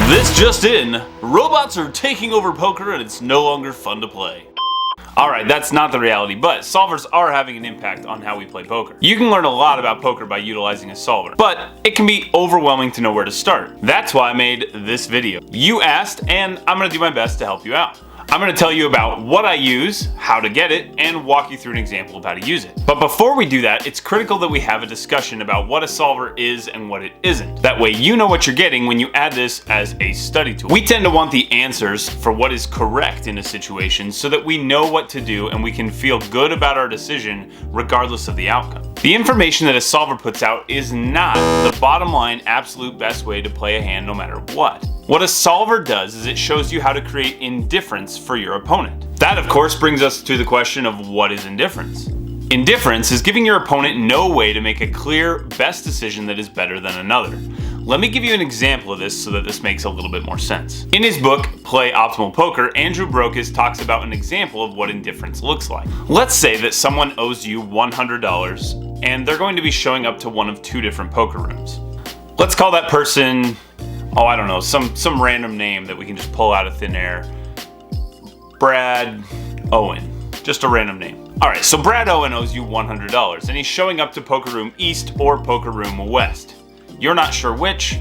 This just in, robots are taking over poker and it's no longer fun to play. Alright, that's not the reality, but solvers are having an impact on how we play poker. You can learn a lot about poker by utilizing a solver, but it can be overwhelming to know where to start. That's why I made this video. You asked, and I'm going to do my best to help you out. I'm going to tell you about what I use, how to get it, and walk you through an example of how to use it. But before we do that, it's critical that we have a discussion about what a solver is and what it isn't. That way you know what you're getting when you add this as a study tool. We tend to want the answers for what is correct in a situation so that we know what to do and we can feel good about our decision regardless of the outcome. The information that a solver puts out is not the bottom line absolute best way to play a hand no matter what. What a solver does is it shows you how to create indifference for your opponent. That of course brings us to the question of what is indifference. Indifference is giving your opponent no way to make a clear best decision that is better than another. Let me give you an example of this so that this makes a little bit more sense. In his book, Play Optimal Poker, Andrew Brokus talks about an example of what indifference looks like. Let's say that someone owes you $100 and they're going to be showing up to one of two different poker rooms. Let's call that person, I don't know, some random name that we can just pull out of thin air. Brad Owen. Just a random name. Alright, so Brad Owen owes you $100 and he's showing up to Poker Room East or Poker Room West. You're not sure which,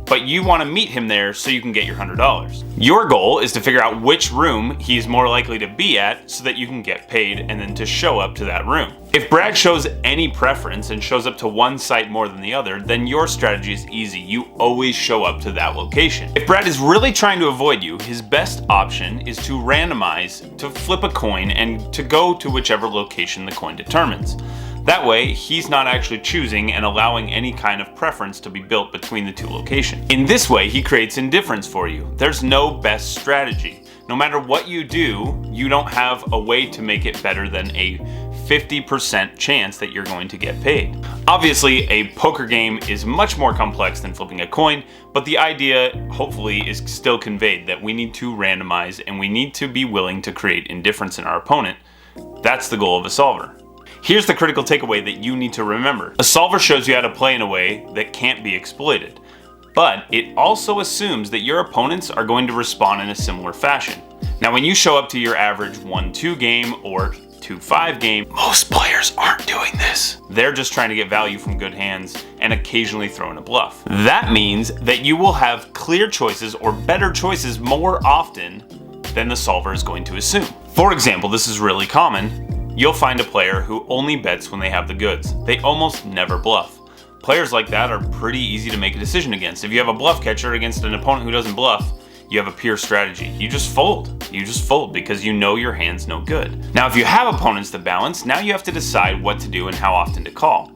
but you want to meet him there so you can get your $100. Your goal is to figure out which room he's more likely to be at so that you can get paid and then to show up to that room. If Brad shows any preference and shows up to one site more than the other, then your strategy is easy. You always show up to that location. If Brad is really trying to avoid you, his best option is to randomize, to flip a coin, and to go to whichever location the coin determines. That way, he's not actually choosing and allowing any kind of preference to be built between the two locations. In this way, he creates indifference for you. There's no best strategy. No matter what you do, you don't have a way to make it better than a 50% chance that you're going to get paid. Obviously, a poker game is much more complex than flipping a coin, but the idea, hopefully, is still conveyed that we need to randomize and we need to be willing to create indifference in our opponent. That's the goal of a solver. Here's the critical takeaway that you need to remember. A solver shows you how to play in a way that can't be exploited, but it also assumes that your opponents are going to respond in a similar fashion. Now, when you show up to your average 1-2 game or 2-5 game, most players aren't doing this. They're just trying to get value from good hands and occasionally throw in a bluff. That means that you will have clear choices or better choices more often than the solver is going to assume. For example, this is really common. You'll find a player who only bets when they have the goods. They almost never bluff. Players like that are pretty easy to make a decision against. If you have a bluff catcher against an opponent who doesn't bluff, you have a pure strategy. You just fold. You just fold because you know your hand's no good. Now, if you have opponents to balance, now you have to decide what to do and how often to call.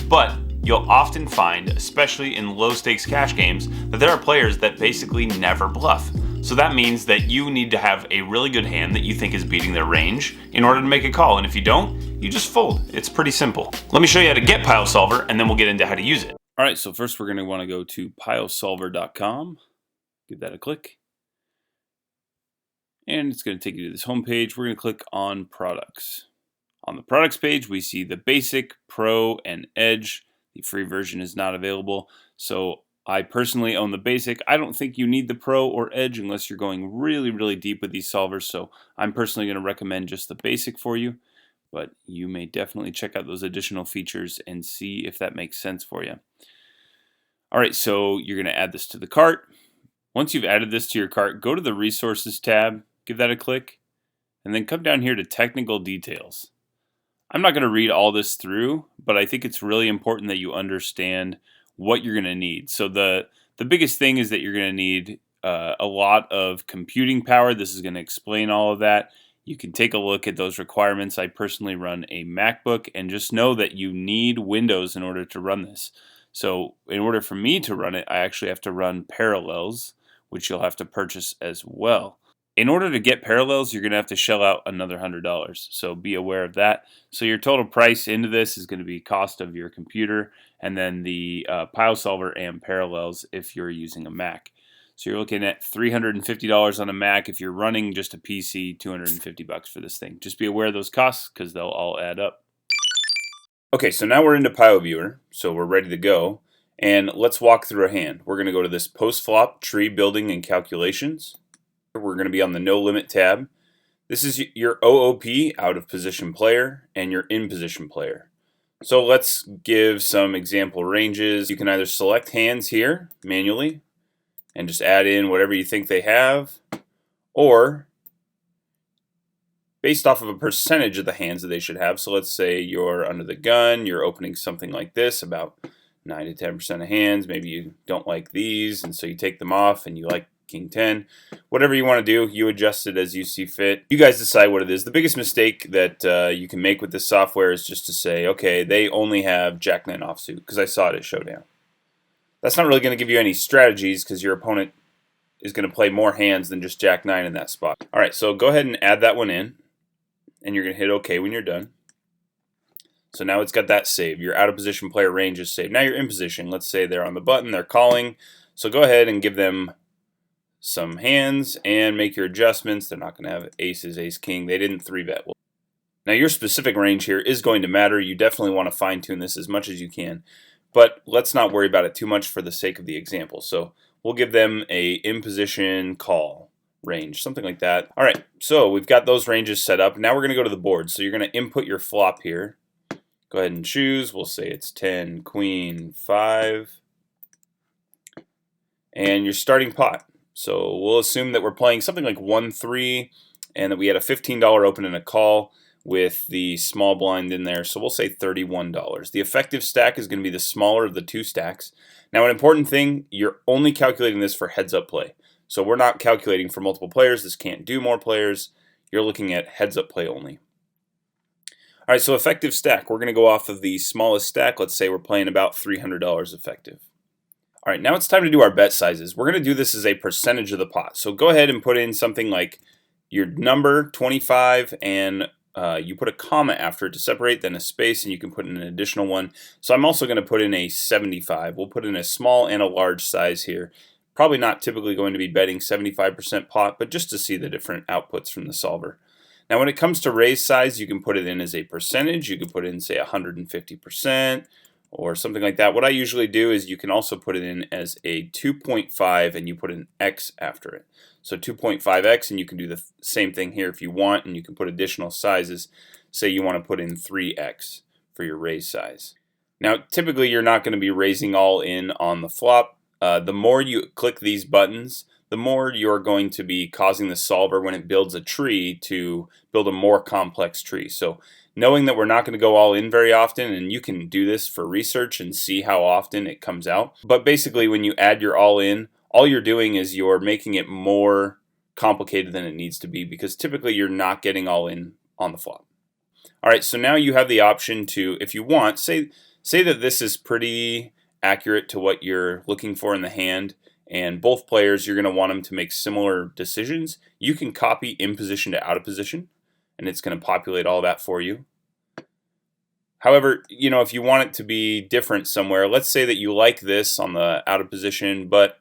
But you'll often find, especially in low stakes cash games, that there are players that basically never bluff. So that means that you need to have a really good hand that you think is beating their range in order to make a call. And if you don't, you just fold. It's pretty simple. Let me show you how to get Pio Solver and then we'll get into how to use it. All right, so first we're going to want to go to piosolver.com. Give that a click. And it's going to take you to this home page. We're going to click on products. On the products page, we see the basic, pro, and edge. The free version is not available. So I personally own the basic. I don't think you need the pro or edge unless you're going really, really deep with these solvers. So I'm personally going to recommend just the basic for you. But you may definitely check out those additional features and see if that makes sense for you. All right, so you're going to add this to the cart. Once you've added this to your cart, go to the Resources tab, give that a click, and then come down here to Technical Details. I'm not going to read all this through, but I think it's really important that you understand what you're going to need. So the biggest thing is that you're going to need a lot of computing power. This is going to explain all of that. You can take a look at those requirements. I personally run a MacBook, and just know that you need Windows in order to run this. So in order for me to run it, I actually have to run Parallels, which you'll have to purchase as well. In order to get Parallels, you're going to have to shell out another $100. So be aware of that. So your total price into this is going to be cost of your computer and then the Pio Solver and Parallels if you're using a Mac. So you're looking at $350 on a Mac. If you're running just a PC, $250 for this thing. Just be aware of those costs because they'll all add up. Okay, so now we're into Pio Viewer, so we're ready to go. And let's walk through a hand. We're going to go to this post-flop tree building and calculations. We're going to be on the no limit tab. This is your OOP, out of position player, and your in position player. So let's give some example ranges. You can either select hands here manually and just add in whatever you think they have, or based off of a percentage of the hands that they should have. So let's say you're under the gun, you're opening something like this, about 9 to 10% of hands. Maybe you don't like these, and so you take them off, and you like King 10. Whatever you want to do, you adjust it as you see fit. You guys decide what it is. The biggest mistake that you can make with this software is just to say, okay, they only have Jack 9 offsuit, because I saw it at Showdown. That's not really going to give you any strategies, because your opponent is going to play more hands than just Jack 9 in that spot. All right, so go ahead and add that one in, and you're going to hit OK when you're done. So now it's got that saved. Your out of position player range is saved. Now you're in position. Let's say they're on the button, they're calling. So go ahead and give them some hands and make your adjustments. They're not going to have aces, ace, king. They didn't 3-bet. Now your specific range here is going to matter. You definitely want to fine tune this as much as you can, but let's not worry about it too much for the sake of the example. So we'll give them a in position call range, something like that. All right, so we've got those ranges set up. Now we're going to go to the board. So you're going to input your flop here. Go ahead and choose. We'll say it's 10, queen, 5, and your starting pot. So we'll assume that we're playing something like 1-3, and that we had a $15 open and a call with the small blind in there. So we'll say $31. The effective stack is going to be the smaller of the two stacks. Now, an important thing, you're only calculating this for heads-up play. So we're not calculating for multiple players. This can't do more players. You're looking at heads-up play only. All right, so effective stack. We're going to go off of the smallest stack. Let's say we're playing about $300 effective. All right, now it's time to do our bet sizes. We're going to do this as a percentage of the pot. So go ahead and put in something like your number, 25, and you put a comma after it to separate, then a space, and you can put in an additional one. So I'm also going to put in a 75. We'll put in a small and a large size here. Probably not typically going to be betting 75% pot, but just to see the different outputs from the solver. Now when it comes to raise size, you can put it in as a percentage. You can put in, say, 150% or something like that. What I usually do is you can also put it in as a 2.5 and you put an X after it. So 2.5X, and you can do the same thing here if you want, and you can put additional sizes. Say you want to put in 3X for your raise size. Now typically you're not going to be raising all in on the flop. The more you click these buttons, the more you're going to be causing the solver, when it builds a tree, to build a more complex tree. So knowing that we're not going to go all in very often, and you can do this for research and see how often it comes out. But basically when you add your all in, all you're doing is you're making it more complicated than it needs to be, because typically you're not getting all in on the flop. All right, so now you have the option to, if you want, say that this is pretty accurate to what you're looking for in the hand, and both players, you're going to want them to make similar decisions. You can copy in position to out of position, and it's going to populate all that for you. However, if you want it to be different somewhere, let's say that you like this on the out of position, but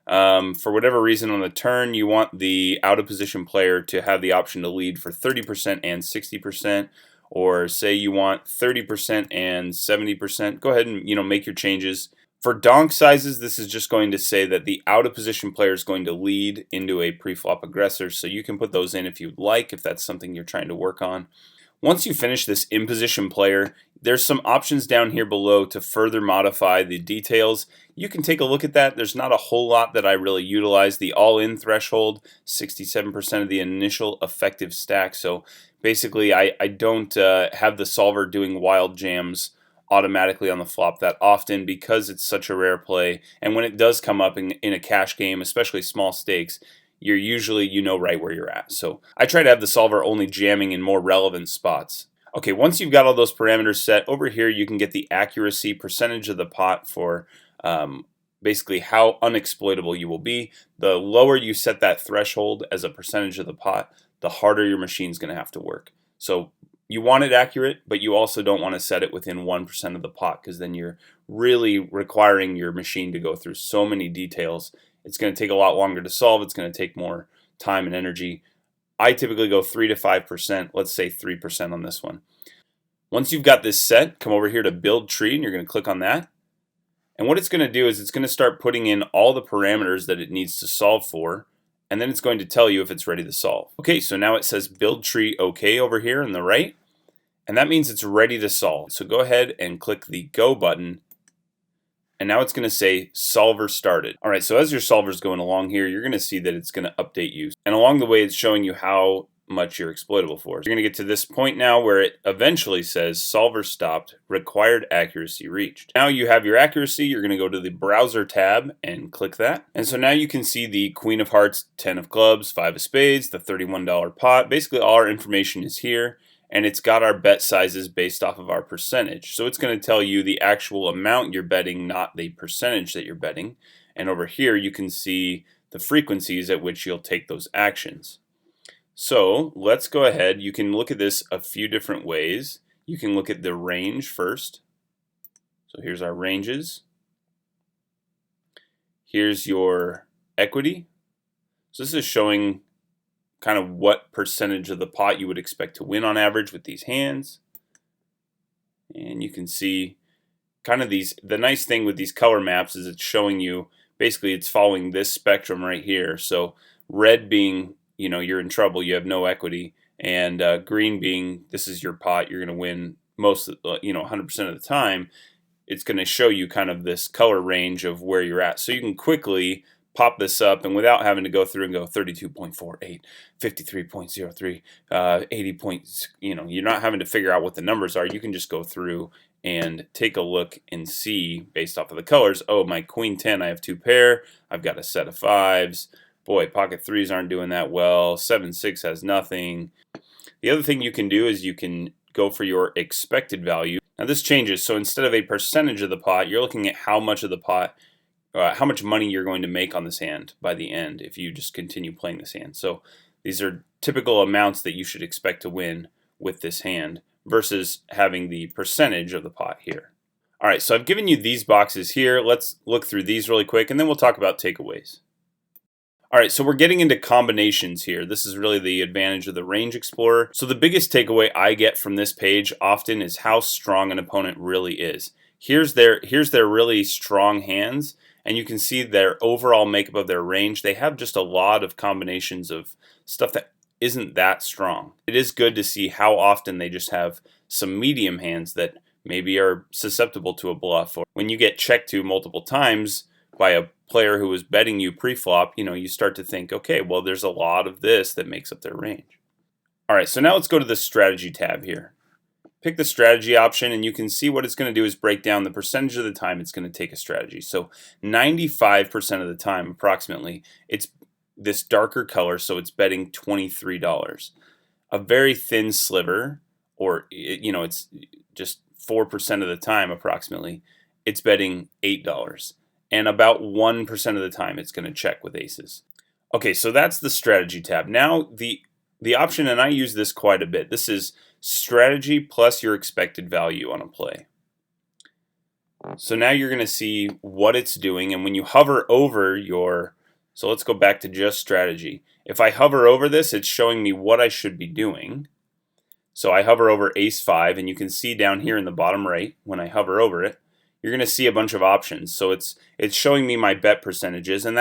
for whatever reason on the turn, you want the out of position player to have the option to lead for 30% and 60%, or say you want 30% and 70%. Go ahead and make your changes. For donk sizes, this is just going to say that the out of position player is going to lead into a pre-flop aggressor, so you can put those in if you'd like, if that's something you're trying to work on. Once you finish this in position player, there's some options down here below to further modify the details. You can take a look at that. There's not a whole lot that I really utilize. The all-in threshold, 67% of the initial effective stack. So basically I don't have the solver doing wild jams automatically on the flop that often, because it's such a rare play. And when it does come up in a cash game, especially small stakes, you're usually, right where you're at. So I try to have the solver only jamming in more relevant spots. Okay, once you've got all those parameters set, over here you can get the accuracy percentage of the pot for basically how unexploitable you will be. The lower you set that threshold as a percentage of the pot, the harder your machine's going to have to work. So you want it accurate, but you also don't want to set it within 1% of the pot, because then you're really requiring your machine to go through so many details. It's going to take a lot longer to solve. It's going to take more time and energy. I typically go 3 to 5%. Let's say 3% on this one. Once you've got this set, come over here to Build Tree, and you're going to click on that. And what it's going to do is it's going to start putting in all the parameters that it needs to solve for, and then it's going to tell you if it's ready to solve. Okay, so now it says build tree OK over here on the right, and that means it's ready to solve. So go ahead and click the Go button, and now it's going to say solver started. All right, so as your solver's going along here, you're going to see that it's going to update you. And along the way, it's showing you how much you're exploitable for. So you're going to get to this point now where it eventually says solver stopped, required accuracy reached. Now you have your accuracy. You're going to go to the browser tab and click that. And so now you can see the Queen of Hearts, 10 of Clubs, 5 of Spades, the $31 pot. Basically all our information is here, and it's got our bet sizes based off of our percentage. So it's going to tell you the actual amount you're betting, not the percentage that you're betting. And over here you can see the frequencies at which you'll take those actions. So let's go ahead. You can look at this a few different ways. You can look at the range first. So here's our ranges. Here's your equity. So this is showing kind of what percentage of the pot you would expect to win on average with these hands. And you can see kind of these, the nice thing with these color maps is it's showing you, basically it's following this spectrum right here. So red being, you're in trouble, you have no equity, and green being, this is your pot, you're going to win most, 100% of the time. It's going to show you kind of this color range of where you're at. So you can quickly pop this up, and without having to go through and go 32.48, 53.03, 80 points, you're not having to figure out what the numbers are. You can just go through and take a look and see based off of the colors. Oh, my queen 10, I have 2 pair. I've got a set of 5s. Boy, pocket 3s aren't doing that well. 7-6 has nothing. The other thing you can do is you can go for your expected value. Now this changes. So instead of a percentage of the pot, you're looking at how much of the pot, how much money you're going to make on this hand by the end if you just continue playing this hand. So these are typical amounts that you should expect to win with this hand versus having the percentage of the pot here. All right, so I've given you these boxes here. Let's look through these really quick, and then we'll talk about takeaways. All right, so we're getting into combinations here. This is really the advantage of the Range Explorer. So the biggest takeaway I get from this page often is how strong an opponent really is. Here's their really strong hands, and you can see their overall makeup of their range. They have just a lot of combinations of stuff that isn't that strong. It is good to see how often they just have some medium hands that maybe are susceptible to a bluff. Or when you get checked to multiple times by a player who was betting you pre-flop, you start to think, okay, well, there's a lot of this that makes up their range. All right, so now let's go to the strategy tab here. Pick the strategy option, and you can see what it's going to do is break down the percentage of the time it's going to take a strategy. So 95% of the time, approximately, it's this darker color, so it's betting $23. A very thin sliver, or it's just 4% of the time, approximately, it's betting $8. And about 1% of the time it's going to check with aces. Okay, so that's the strategy tab. Now the option, and I use this quite a bit, this is strategy plus your expected value on a play. So now you're going to see what it's doing, and when you hover over so let's go back to just strategy. If I hover over this, it's showing me what I should be doing. So I hover over ace 5, and you can see down here in the bottom right, when I hover over it, you're going to see a bunch of options. So it's showing me my bet percentages, and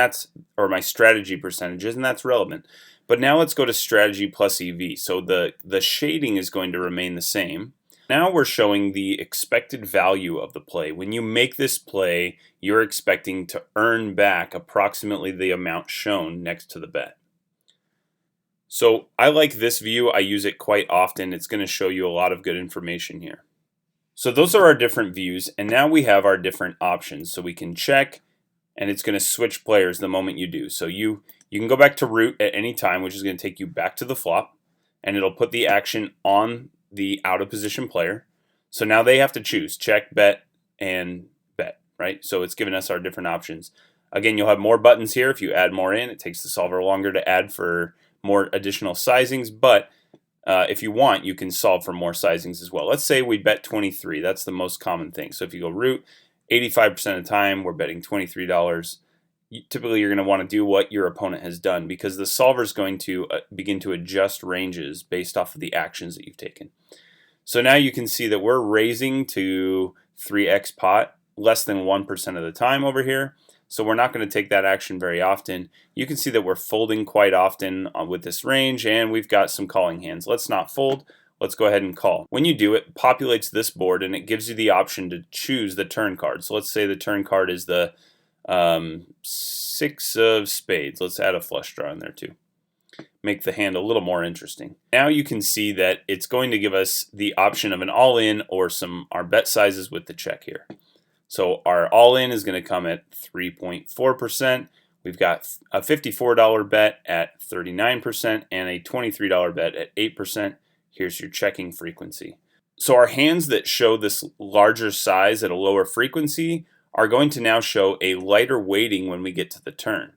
or my strategy percentages, and that's relevant. But now let's go to strategy plus EV. So the shading is going to remain the same. Now we're showing the expected value of the play. When you make this play, you're expecting to earn back approximately the amount shown next to the bet. So I like this view. I use it quite often. It's going to show you a lot of good information here. So those are our different views, and now we have our different options. So we can check, and it's going to switch players the moment you do. So you can go back to root at any time, which is going to take you back to the flop, and it'll put the action on the out of position player. So now they have to choose check, bet, and bet, right? So it's giving us our different options. Again, you'll have more buttons here. If you add more in, it takes the solver longer to add for more additional sizings, but if you want, you can solve for more sizings as well. Let's say we bet 23. That's the most common thing. So if you go root, 85% of the time, we're betting $23. Typically, you're going to want to do what your opponent has done, because the solver is going to begin to adjust ranges based off of the actions that you've taken. So now you can see that we're raising to 3x pot less than 1% of the time over here. So we're not going to take that action very often. You can see that we're folding quite often with this range, and we've got some calling hands. Let's not fold. Let's go ahead and call. When you do, it populates this board and it gives you the option to choose the turn card. So let's say the turn card is the 6 of spades. Let's add a flush draw in there too. Make the hand a little more interesting. Now you can see that it's going to give us the option of an all-in or our bet sizes with the check here. So our all-in is going to come at 3.4%. We've got a $54 bet at 39% and a $23 bet at 8%. Here's your checking frequency. So our hands that show this larger size at a lower frequency are going to now show a lighter weighting when we get to the turn.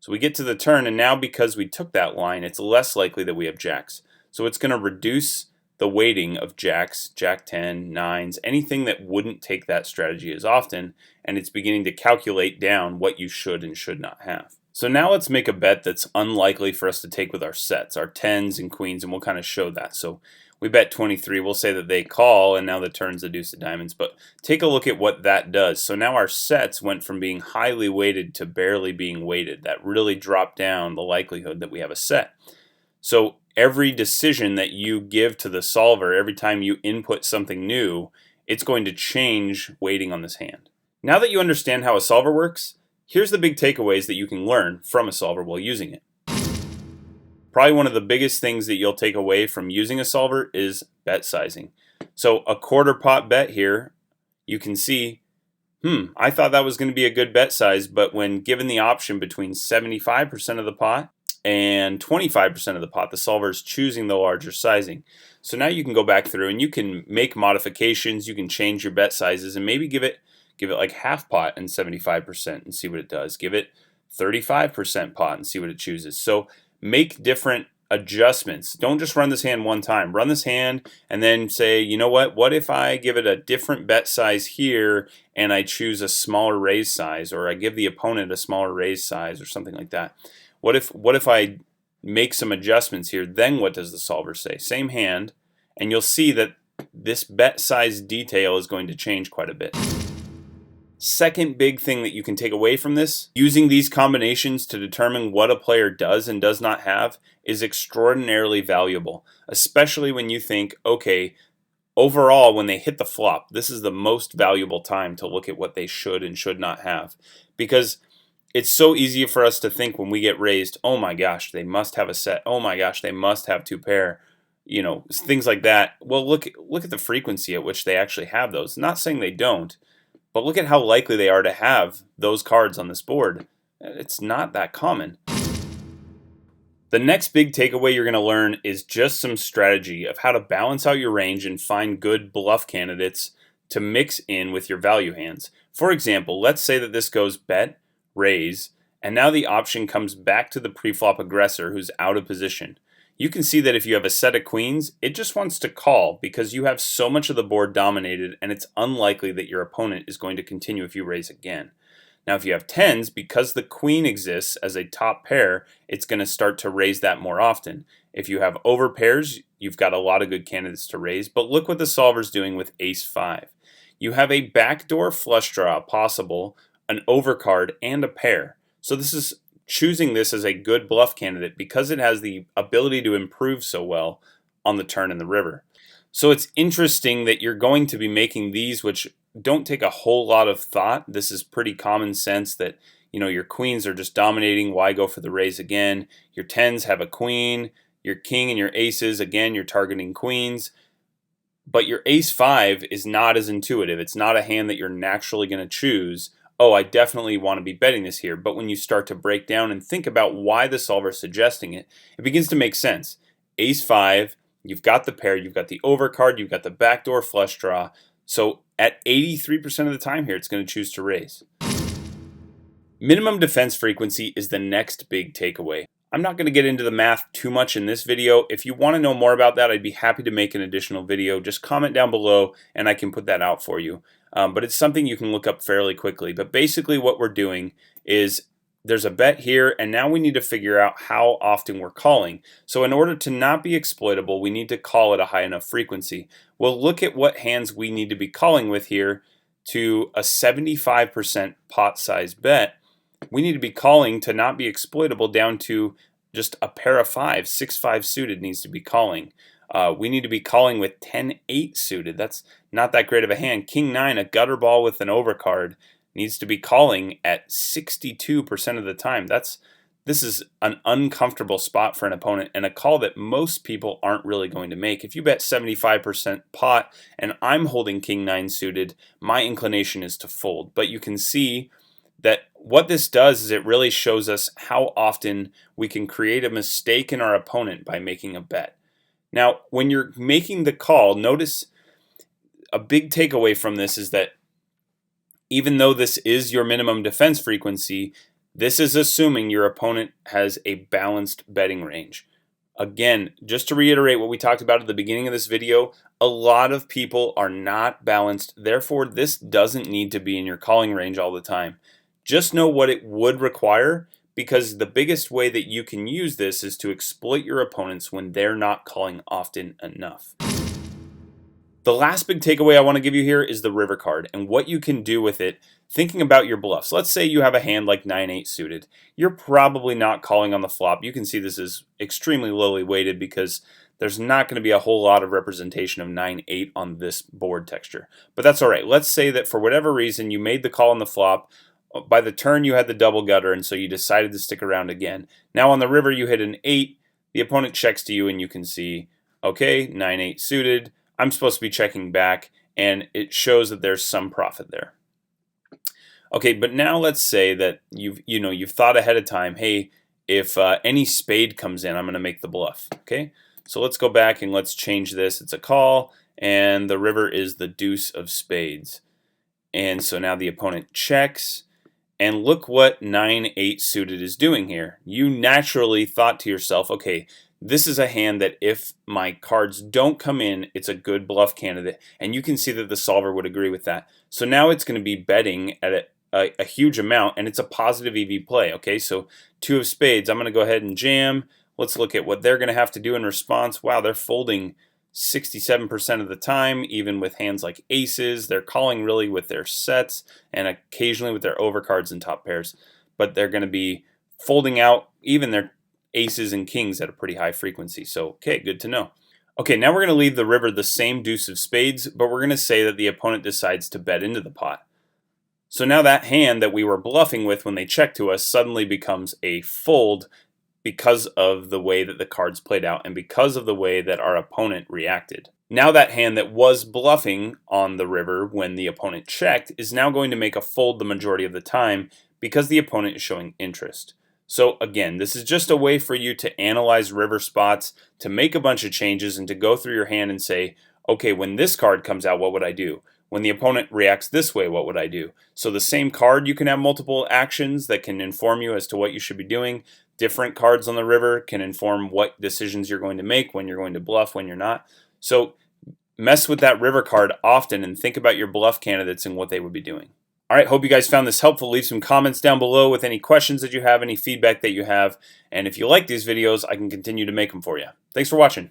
So we get to the turn, and now because we took that line, it's less likely that we have jacks. So it's going to reduce the weighting of jacks, jack 10, nines, anything that wouldn't take that strategy as often, and it's beginning to calculate down what you should and should not have. So now let's make a bet that's unlikely for us to take with our sets, our 10s and queens, and we'll kind of show that. So we bet 23, we'll say that they call, and now the turn's the deuce of diamonds, but take a look at what that does. So now our sets went from being highly weighted to barely being weighted. That really dropped down the likelihood that we have a set. So every decision that you give to the solver, every time you input something new, it's going to change weighting on this hand. Now that you understand how a solver works, here's the big takeaways that you can learn from a solver while using it. Probably one of the biggest things that you'll take away from using a solver is bet sizing. So a quarter pot bet here, you can see, I thought that was going to be a good bet size, but when given the option between 75% of the pot and 25% of the pot, the solver is choosing the larger sizing. So now you can go back through and you can make modifications, you can change your bet sizes, and maybe give it like half pot and 75% and see what it does. Give it 35% pot and see what it chooses. So make different adjustments. Don't just run this hand one time. Run this hand and then say, you know what if I give it a different bet size here and I choose a smaller raise size, or I give the opponent a smaller raise size or something like that. What if I make some adjustments here? Then what does the solver say? Same hand, and you'll see that this bet size detail is going to change quite a bit. Second big thing that you can take away from this, using these combinations to determine what a player does and does not have is extraordinarily valuable, especially when you think, okay, overall when they hit the flop, this is the most valuable time to look at what they should and should not have. Because it's so easy for us to think when we get raised, oh my gosh, they must have a set, oh my gosh, they must have two pair, things like that. Well, look at the frequency at which they actually have those. Not saying they don't, but look at how likely they are to have those cards on this board. It's not that common. The next big takeaway you're going to learn is just some strategy of how to balance out your range and find good bluff candidates to mix in with your value hands. For example, let's say that this goes bet, raise, and now the option comes back to the preflop aggressor who's out of position. You can see that if you have a set of queens, it just wants to call because you have so much of the board dominated, and it's unlikely that your opponent is going to continue if you raise again. Now if you have tens, because the queen exists as a top pair, it's going to start to raise that more often. If you have over pairs, you've got a lot of good candidates to raise, but look what the solver's doing with ace 5. You have a backdoor flush draw possible, an overcard, and a pair. So this is choosing this as a good bluff candidate because it has the ability to improve so well on the turn in the river. So it's interesting that you're going to be making these which don't take a whole lot of thought. This is pretty common sense that your queens are just dominating. Why go for the raise again? Your tens have a queen. Your king and your aces, again, you're targeting queens. But your ace 5 is not as intuitive. It's not a hand that you're naturally going to choose. Oh, I definitely want to be betting this here. But when you start to break down and think about why the solver is suggesting it, it begins to make sense. Ace 5, you've got the pair, you've got the overcard, you've got the backdoor flush draw. So at 83% of the time here, it's going to choose to raise. Minimum defense frequency is the next big takeaway. I'm not going to get into the math too much in this video. If you want to know more about that, I'd be happy to make an additional video. Just comment down below and I can put that out for you. But it's something you can look up fairly quickly. But basically what we're doing is there's a bet here, and now we need to figure out how often we're calling. So in order to not be exploitable, we need to call at a high enough frequency. We'll look at what hands we need to be calling with here to a 75% pot size bet, we need to be calling to not be exploitable down to just a pair of fives. 6-5 suited needs to be calling. We need to be calling with 10-8 suited. That's not that great of a hand. King-9, a gutter ball with an overcard, needs to be calling at 62% of the time. This is an uncomfortable spot for an opponent and a call that most people aren't really going to make. If you bet 75% pot and I'm holding King-9 suited, my inclination is to fold. But you can see that what this does is it really shows us how often we can create a mistake in our opponent by making a bet. Now, when you're making the call, notice a big takeaway from this is that even though this is your minimum defense frequency, this is assuming your opponent has a balanced betting range. Again, just to reiterate what we talked about at the beginning of this video, a lot of people are not balanced. Therefore, this doesn't need to be in your calling range all the time. Just know what it would require, because the biggest way that you can use this is to exploit your opponents when they're not calling often enough. The last big takeaway I want to give you here is the river card and what you can do with it thinking about your bluffs. Let's say you have a hand like 9-8 suited. You're probably not calling on the flop. You can see this is extremely lowly weighted because there's not going to be a whole lot of representation of 9-8 on this board texture. But that's all right. Let's say that for whatever reason you made the call on the flop. By the turn you had the double gutter, and so you decided to stick around again. Now on the river you hit an 8. The opponent checks to you and you can see, okay, 9-8 suited. I'm supposed to be checking back, and it shows that there's some profit there. Okay, but now let's say that you've thought ahead of time, hey, if any spade comes in, I'm going to make the bluff. Okay, so let's go back and let's change this. It's a call, and the river is the deuce of spades. And so now the opponent checks, and look what 9-8 suited is doing here. You naturally thought to yourself, okay, this is a hand that if my cards don't come in, it's a good bluff candidate. And you can see that the solver would agree with that. So now it's going to be betting at a huge amount, and it's a positive EV play. Okay, so 2 of spades, I'm going to go ahead and jam. Let's look at what they're going to have to do in response. Wow, they're folding 67% of the time, even with hands like aces. They're calling really with their sets and occasionally with their overcards and top pairs. But they're going to be folding out even their aces and kings at a pretty high frequency. So, okay, good to know. Okay, now we're going to leave the river the same deuce of spades, but we're going to say that the opponent decides to bet into the pot. So now that hand that we were bluffing with when they checked to us suddenly becomes a fold because of the way that the cards played out and because of the way that our opponent reacted. Now that hand that was bluffing on the river when the opponent checked is now going to make a fold the majority of the time because the opponent is showing interest. So again, this is just a way for you to analyze river spots, to make a bunch of changes, and to go through your hand and say, okay, when this card comes out, what would I do? When the opponent reacts this way, what would I do? So the same card, you can have multiple actions that can inform you as to what you should be doing. Different cards on the river can inform what decisions you're going to make, when you're going to bluff, when you're not. So mess with that river card often and think about your bluff candidates and what they would be doing. All right, hope you guys found this helpful. Leave some comments down below with any questions that you have, any feedback that you have. And if you like these videos, I can continue to make them for you. Thanks for watching.